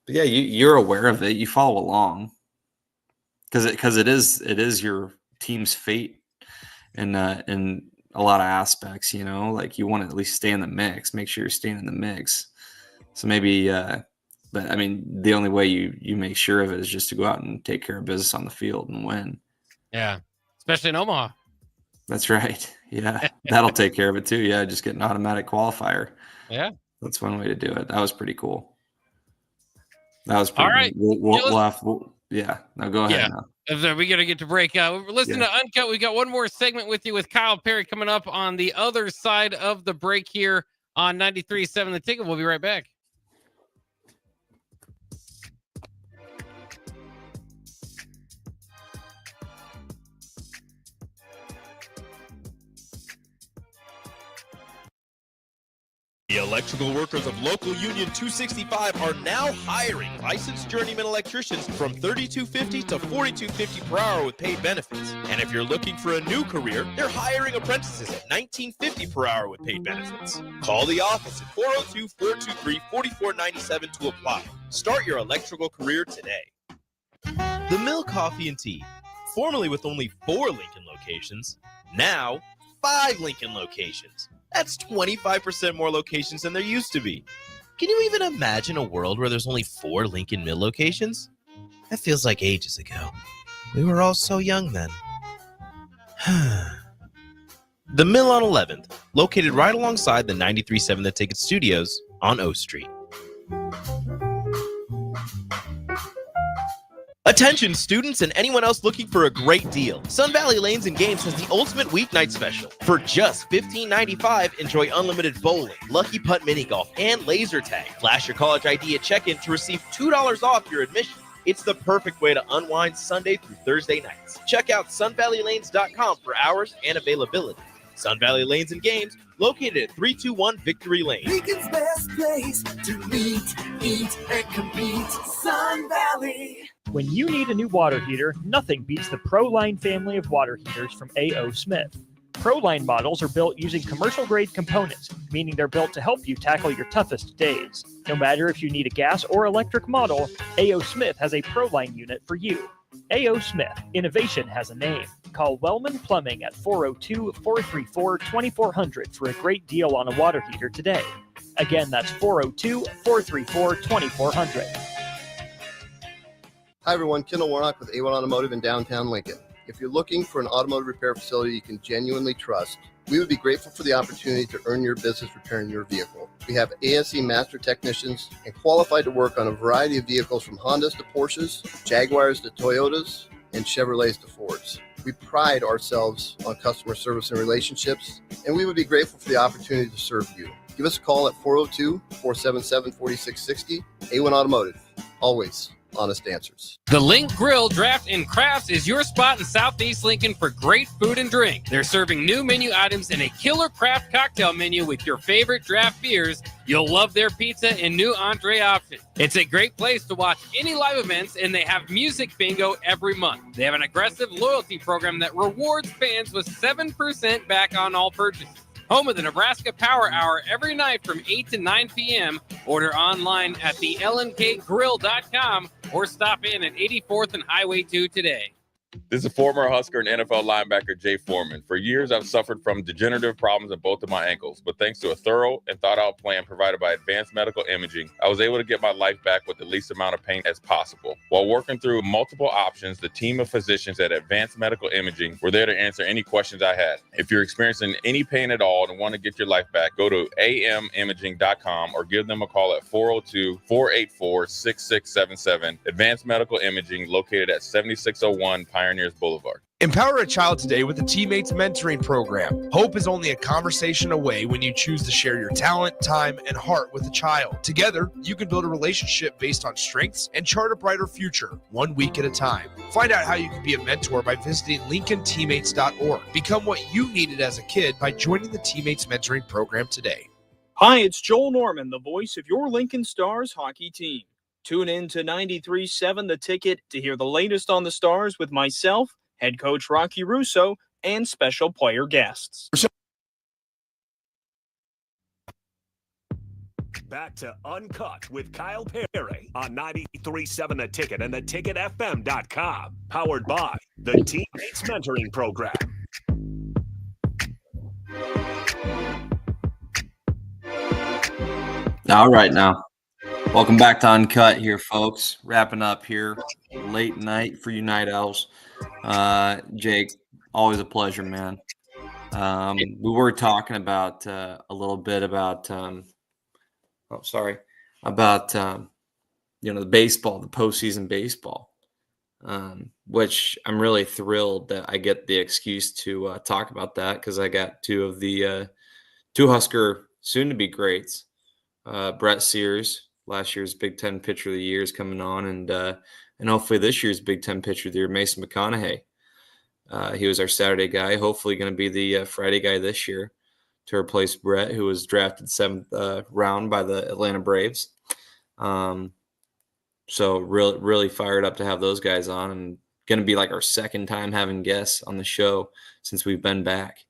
yeah, you're aware of it. You follow along because it is your team's fate in a lot of aspects. You want to at least stay in the mix. Make sure you're staying in the mix. So maybe, but the only way you make sure of it is just to go out and take care of business on the field and win.
Yeah, especially in Omaha.
That's right. Yeah, that'll take care of it too. Yeah, just get an automatic qualifier.
Yeah,
that's one way to do it. That was pretty cool. That was pretty
all right.
Now go ahead.
Yeah, we got to get to break. We're listening to Uncut. We got one more segment with you with Kyle Perry coming up on the other side of the break here on 93.7 The Ticket. We'll be right back.
The electrical workers of local Union 265 are now hiring licensed journeyman electricians from $32.50 to $42.50 per hour with paid benefits. And if you're looking for a new career, they're hiring apprentices at $19.50 per hour with paid benefits. Call the office at 402-423-4497 to apply. Start your electrical career today. The Mill Coffee and Tea, formerly with only 4 Lincoln locations, now 5 Lincoln locations. That's 25% more locations than there used to be. Can you even imagine a world where there's only 4 Lincoln Mill locations? That feels like ages ago. We were all so young then. The Mill on 11th, located right alongside the 93.7 The Ticket Studios on O Street. Attention students and anyone else looking for a great deal. Sun Valley Lanes and Games has the ultimate weeknight special. For just $15.95, enjoy unlimited bowling, lucky putt mini golf, and laser tag. Flash your college ID at check-in to receive $2 off your admission. It's the perfect way to unwind Sunday through Thursday nights. Check out sunvalleylanes.com for hours and availability. Sun Valley Lanes and Games, located at 321 Victory Lane.
Lincoln's best place to meet, eat, and compete. Sun Valley.
When you need a new water heater, nothing beats the ProLine family of water heaters from A.O. Smith. ProLine models are built using commercial-grade components, meaning they're built to help you tackle your toughest days. No matter if you need a gas or electric model, A.O. Smith has a ProLine unit for you. A.O. Smith, innovation has a name. Call Wellman Plumbing at 402-434-2400 for a great deal on a water heater today. Again, that's 402-434-2400.
Hi everyone, Kendall Warnock with A1 Automotive in downtown Lincoln. If you're looking for an automotive repair facility you can genuinely trust, we would be grateful for the opportunity to earn your business repairing your vehicle. We have ASE master technicians and qualified to work on a variety of vehicles from Hondas to Porsches, Jaguars to Toyotas, and Chevrolets to Fords. We pride ourselves on customer service and relationships, and we would be grateful for the opportunity to serve you. Give us a call at 402-477-4660. A1 Automotive, always honest answers.
The Link Grill Draft and Crafts is your spot in Southeast Lincoln for great food and drink. They're serving new menu items and a killer craft cocktail menu with your favorite draft beers. You'll love their pizza and new entree options. It's a great place to watch any live events, and they have music bingo every month. They have an aggressive loyalty program that rewards fans with 7% back on all purchases. Home of the Nebraska Power Hour every night from 8 to 9 p.m. Order online at thelnkgrill.com or stop in at 84th and Highway 2 today.
This is former Husker and NFL linebacker Jay Foreman. For years, I've suffered from degenerative problems in both of my ankles, but thanks to a thorough and thought-out plan provided by Advanced Medical Imaging, I was able to get my life back with the least amount of pain as possible. While working through multiple options, the team of physicians at Advanced Medical Imaging were there to answer any questions I had. If you're experiencing any pain at all and want to get your life back, go to amimaging.com or give them a call at 402-484-6677. Advanced Medical Imaging, located at 7601 Pioneers Boulevard.
Empower a child today with the Teammates Mentoring Program. Hope is only a conversation away when you choose to share your talent, time, and heart with a child. Together, you can build a relationship based on strengths and chart a brighter future, 1 week at a time. Find out how you can be a mentor by visiting LincolnTeammates.org. Become what you needed as a kid by joining the Teammates Mentoring Program today.
Hi, it's Joel Norman, the voice of your Lincoln Stars hockey team. Tune in to 93.7 The Ticket to hear the latest on the Stars with myself, head coach Rocky Russo, and special player guests.
Back to UnKut with Kyle Perry on 93.7 The Ticket and theticketfm.com. Powered by the Teammates Mentoring Program.
All right, now. Welcome back to UnKut here, folks. Wrapping up here. Late night for you night owls. Jake, always a pleasure, man. We were talking about a little bit about the baseball, the postseason baseball, which I'm really thrilled that I get the excuse to talk about that because I got two of the two Husker soon-to-be greats. Brett Sears, last year's Big Ten Pitcher of the Year, is coming on, and hopefully this year's Big Ten Pitcher of the Year, Mason McConaughey. He was our Saturday guy, hopefully going to be the Friday guy this year to replace Brett, who was drafted 7th round by the Atlanta Braves. So really fired up to have those guys on, and going to be like our second time having guests on the show since we've been back.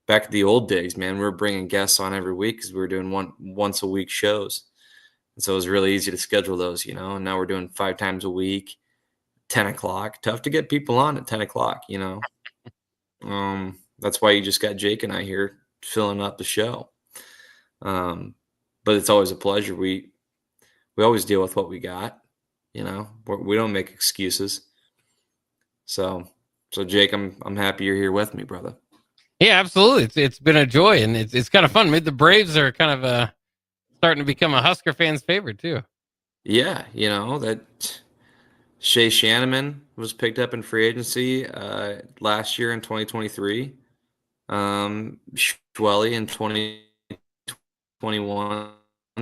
Back to the old days, man, we were bringing guests on every week because we were doing once a week shows. And so it was really easy to schedule those, and now we're doing 5 times a week, 10 o'clock. Tough to get people on at 10 o'clock, That's why you just got Jake and I here filling up the show. But it's always a pleasure. We always deal with what we got, we don't make excuses. So Jake, I'm happy you're here with me, brother.
Yeah, absolutely. It's been a joy, and it's kind of fun. The Braves are kind of starting to become a Husker fan's favorite too.
Yeah, that Shea Shanneman was picked up in free agency last year in 2023. Schwelly in 2021.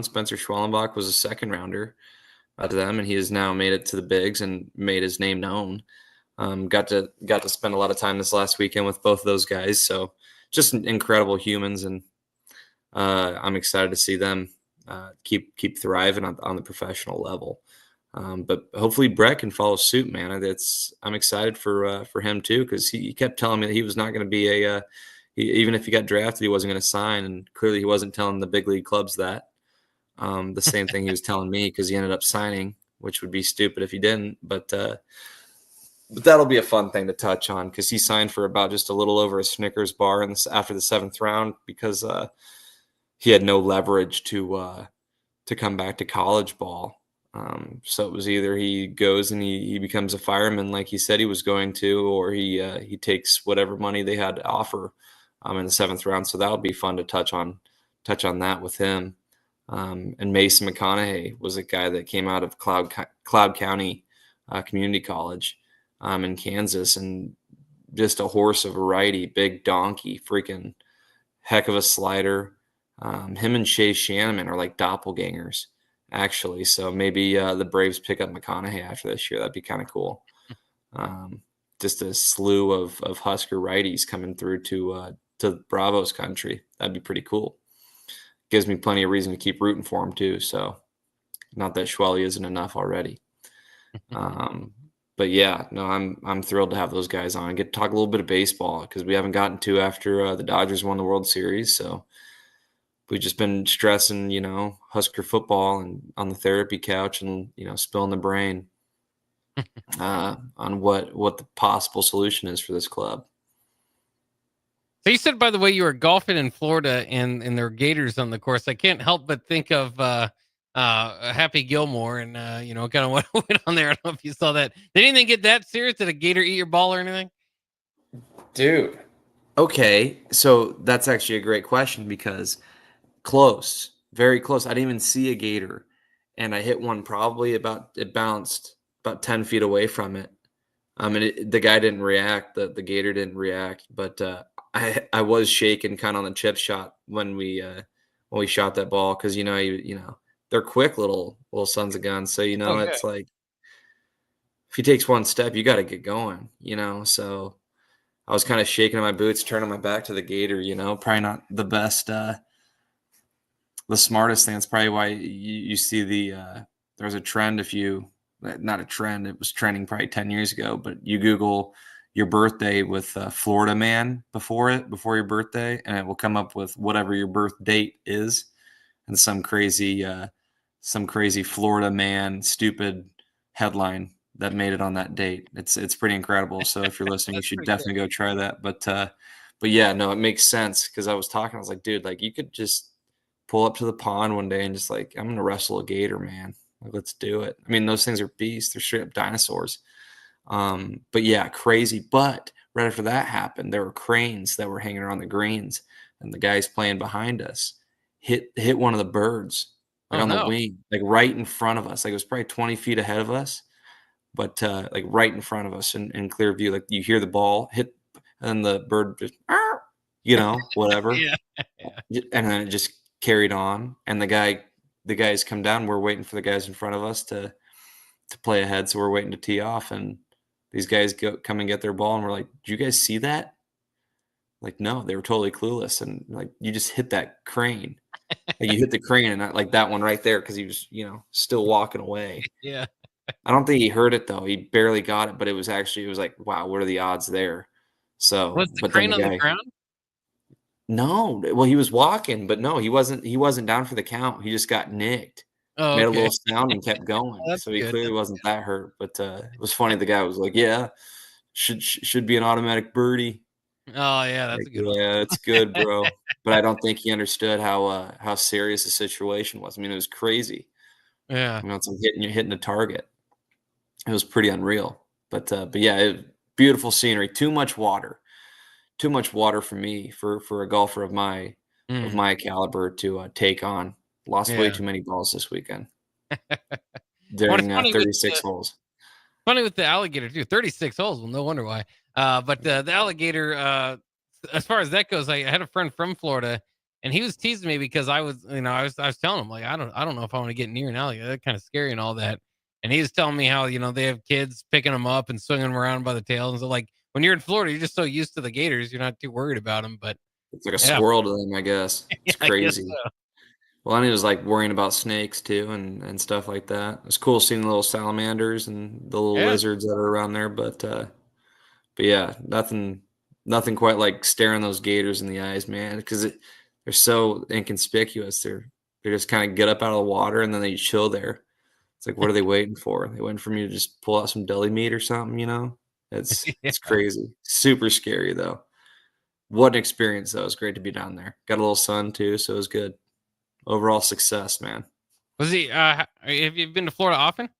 Spencer Schwellenbach was a second rounder. to them, and he has now made it to the bigs and made his name known. Got to spend a lot of time this last weekend with both of those guys. So just incredible humans, and I'm excited to see them keep thriving on the professional level. But hopefully Brett can follow suit, man. I'm excited for him too, because he kept telling me that he was not going to be even if he got drafted, he wasn't going to sign, and clearly he wasn't telling the big league clubs that. The same thing he was telling me, because he ended up signing, which would be stupid if he didn't. But that'll be a fun thing to touch on, because he signed for about just a little over a Snickers bar after the 7th round, because he had no leverage to come back to college ball. So it was either he goes and he becomes a fireman like he said he was going to, or he takes whatever money they had to offer in the 7th round. So that'll be fun to touch on that with him. And Mason McConaughey was a guy that came out of Cloud County Community College in Kansas, and just a horse of variety, big donkey, freaking heck of a slider. Him and Shea Shannon are like doppelgangers, actually. So maybe the Braves pick up McConaughey after this year. That'd be kind of cool. Just a slew of Husker righties coming through to Bravos country. That'd be pretty cool. Gives me plenty of reason to keep rooting for him too. So not that Schwelly isn't enough already. But yeah, no, I'm thrilled to have those guys on. Get to talk a little bit of baseball, because we haven't gotten to after the Dodgers won the World Series. So we've just been stressing, Husker football and on the therapy couch, and spilling the brain on what the possible solution is for this club.
So you said, by the way, you were golfing in Florida and there were gators on the course. I can't help but think of Happy Gilmore and kind of what went on there. I don't know if you saw that. Did anything get that serious? Did a gator eat your ball or anything?
Dude. Okay, so that's actually a great question, because close, very close. I didn't even see a gator, and I hit one it bounced about 10 feet away from it. The guy didn't react. The gator didn't react, but I was shaking kind of on the chip shot when we shot that ball, because they're quick little sons of guns. So it's like, if he takes one step, you got to get going. So I was kind of shaking in my boots, turning my back to the gator. Probably not the best, the smartest thing. That's probably why you see there's a trend. Not a trend, it was trending probably 10 years ago, but you Google your birthday with Florida man before your birthday, and it will come up with whatever your birth date is, and some crazy Florida man stupid headline that made it on that date. It's pretty incredible. So if you're listening, you should definitely go try that. But yeah, no, it makes sense, because I was talking, like, dude, like, you could just pull up to the pond one day and just like, I'm gonna wrestle a gator, man. Like, let's do it. I mean, those things are beasts. They're straight up dinosaurs. But yeah, crazy. But right after that happened, there were cranes that were hanging around the greens, and the guys playing behind us hit one of the birds, like the wing, like right in front of us. Like, it was probably 20 feet ahead of us, but like right in front of us in clear view. Like, you hear the ball hit, and the bird just, whatever.
Yeah.
And then it just carried on. And the guys come down. We're waiting for the guys in front of us to play ahead. So we're waiting to tee off, and these guys come and get their ball, and we're like, "Did you guys see that?" Like, no, they were totally clueless. And like, you just hit that crane. Like, you hit the crane, and not like that one right there, because he was, still walking away.
Yeah.
I don't think he heard it though. He barely got it, but it was like, wow, what are the odds there? So
Was the crane on the ground?
No, well, he was walking, but no, he wasn't down for the count. He just got nicked.
Oh,
Made a
okay.
little sound and kept going. So he clearly wasn't that hurt. But it was funny. The guy was like, "Yeah, should be an automatic birdie."
Oh yeah, that's a good one.
Yeah, it's good, bro. But I don't think he understood how serious the situation was. I mean, it was crazy.
Yeah.
It's like hitting a target. It was pretty unreal. But yeah, beautiful scenery. Too much water for me, for a golfer of my caliber to take on. Lost way too many balls this weekend during 36 holes.
Funny with the alligator too. 36 holes. Well, no wonder why. But the alligator, as far as that goes, I had a friend from Florida, and he was teasing me because I was telling him, like, I don't know if I want to get near an alligator. That's kind of scary and all that. And he was telling me how, they have kids picking them up and swinging them around by the tail. And so, like, when you're in Florida, you're just so used to the gators, you're not too worried about them. But
It's like a squirrel to them, I guess. It's
I guess
crazy.
so.
Well, and he was like worrying about snakes too and stuff like that. It's cool seeing the little salamanders and the little lizards that are around there. But yeah, nothing quite like staring those gators in the eyes, man, because they're so inconspicuous. They just kind of get up out of the water and then they chill there. It's like, what are they waiting for? They waiting for me to just pull out some deli meat or something, It's crazy. Super scary though. What an experience though. It was great to be down there. Got a little sun too, so it was good. Overall success, man.
Was he, have you been to Florida often?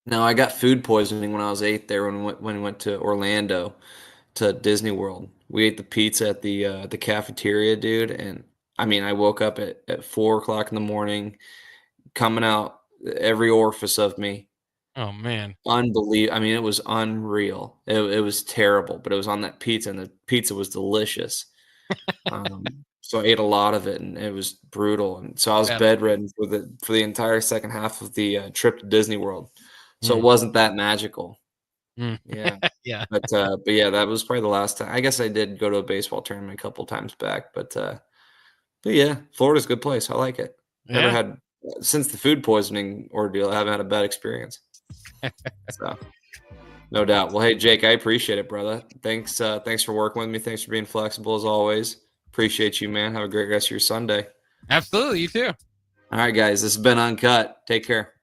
No, I got food poisoning when I was 8 there when we went to Orlando to Disney World. We ate the pizza at the cafeteria, dude, and I mean, I woke up at 4 o'clock in the morning, coming out every orifice of me.
Oh man,
Unbelievable. I mean, it was unreal. It was terrible, but it was on that pizza, and the pizza was delicious. So I ate a lot of it, and it was brutal. And so I was bedridden for the entire second half of the trip to Disney World. So it wasn't that magical. Yeah.
Yeah.
But yeah, that was probably the last time. I guess I did go to a baseball tournament a couple times back, but yeah, Florida's a good place. I like it. Never had since the food poisoning ordeal. I haven't had a bad experience. So no doubt. Well, hey Jake, I appreciate it, brother. Thanks for working with me. Thanks for being flexible as always. Appreciate you, man. Have a great rest of your Sunday.
Absolutely, you too.
All right, guys. This has been UnKut. Take care.